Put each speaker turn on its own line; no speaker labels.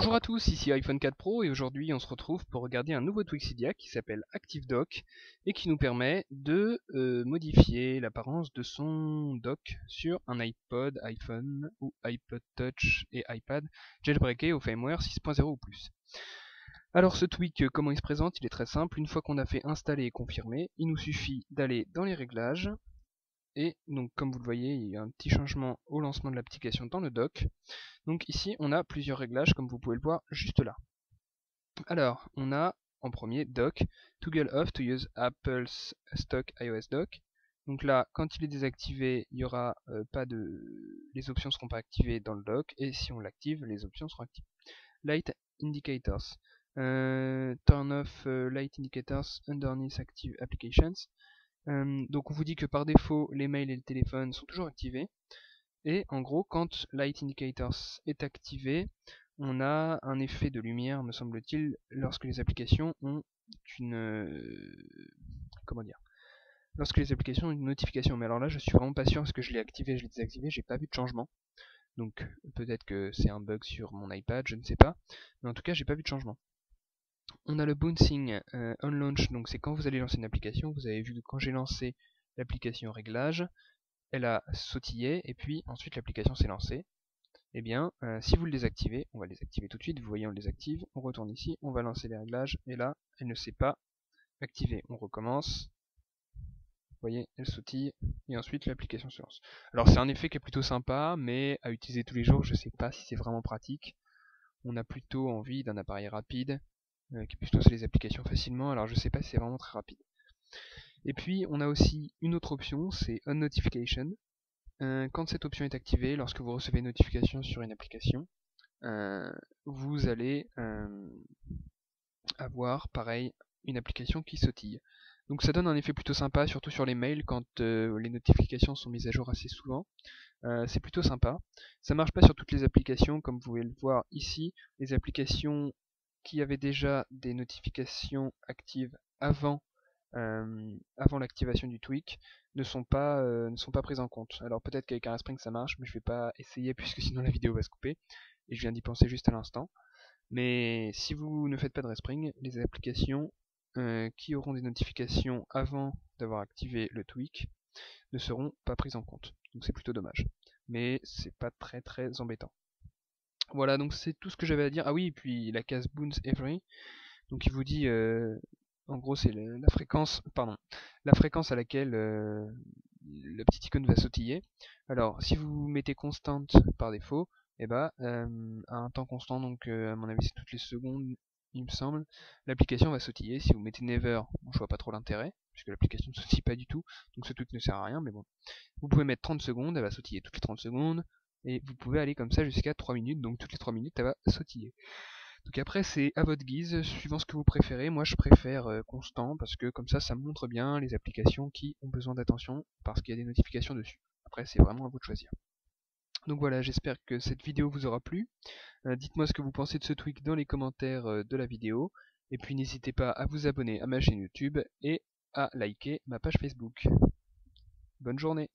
Bonjour à tous, ici iPhone 4 Pro et aujourd'hui on se retrouve pour regarder un nouveau Twixidia qui s'appelle ActiveDock et qui nous permet de modifier l'apparence de son dock sur un iPod, iPhone ou iPod Touch et iPad jailbreaké au firmware 6.0 ou plus. Alors ce tweak, comment il se présente? Il est très simple. Une fois qu'on a fait installer et confirmer, il nous suffit d'aller dans les réglages. Et donc comme vous le voyez, il y a un petit changement au lancement de l'application dans le dock. Donc ici on a plusieurs réglages comme vous pouvez le voir juste là. Alors on a en premier dock, toggle off to use Apple's stock iOS dock. Donc là quand il est désactivé, il y aura les options seront pas activées dans le dock, et si on l'active, les options seront activées. Light indicators. Turn off light indicators underneath active applications. Donc on vous dit que par défaut les mails et le téléphone sont toujours activés, et en gros quand Light Indicators est activé, on a un effet de lumière me semble-t-il lorsque les applications ont lorsque les applications ont une notification. Mais alors là je suis vraiment pas sûr parce que je l'ai activé, je l'ai désactivé, j'ai pas vu de changement. Donc peut-être que c'est un bug sur mon iPad, je ne sais pas, mais en tout cas j'ai pas vu de changement. On a le bouncing on launch, donc c'est quand vous allez lancer une application. Vous avez vu que quand j'ai lancé l'application réglage, elle a sautillé et puis ensuite l'application s'est lancée. Et bien, si vous le désactivez, on va le désactiver tout de suite, vous voyez on le désactive, on retourne ici, on va lancer les réglages et là, elle ne s'est pas activée. On recommence, vous voyez, elle sautille et ensuite l'application se lance. Alors c'est un effet qui est plutôt sympa, mais à utiliser tous les jours, je ne sais pas si c'est vraiment pratique. On a plutôt envie d'un appareil rapide, qui puisse lancer les applications facilement, alors je sais pas si c'est vraiment très rapide. Et puis on a aussi une autre option, c'est On Notification. Quand cette option est activée, lorsque vous recevez une notification sur une application, vous allez avoir pareil une application qui sautille. Donc ça donne un effet plutôt sympa, surtout sur les mails quand les notifications sont mises à jour assez souvent. C'est plutôt sympa. Ça marche pas sur toutes les applications, comme vous pouvez le voir ici. Les applications qui avaient déjà des notifications actives avant l'activation du tweak ne sont pas prises en compte. Alors peut-être qu'avec un Spring ça marche, mais je vais pas essayer puisque sinon la vidéo va se couper, et je viens d'y penser juste à l'instant. Mais si vous ne faites pas de Respring, les applications qui auront des notifications avant d'avoir activé le tweak ne seront pas prises en compte. Donc c'est plutôt dommage. Mais c'est pas très très embêtant. Voilà, donc c'est tout ce que j'avais à dire. Ah oui, et puis la case Bounce Every. Donc il vous dit, en gros c'est la fréquence à laquelle la petite icône va sautiller. Alors si vous mettez constante par défaut, et à un temps constant, donc à mon avis c'est toutes les secondes, il me semble, l'application va sautiller. Si vous mettez never, bon, je vois pas trop l'intérêt, puisque l'application ne sautille pas du tout, donc ce truc ne sert à rien, mais bon. Vous pouvez mettre 30 secondes, elle va sautiller toutes les 30 secondes, et vous pouvez aller comme ça jusqu'à 3 minutes, donc toutes les 3 minutes elle va sautiller. Donc après c'est à votre guise, suivant ce que vous préférez. Moi je préfère constant, parce que comme ça montre bien les applications qui ont besoin d'attention, parce qu'il y a des notifications dessus. Après c'est vraiment à vous de choisir. Donc voilà, j'espère que cette vidéo vous aura plu. Dites-moi ce que vous pensez de ce tweak dans les commentaires de la vidéo. Et puis n'hésitez pas à vous abonner à ma chaîne YouTube et à liker ma page Facebook. Bonne journée.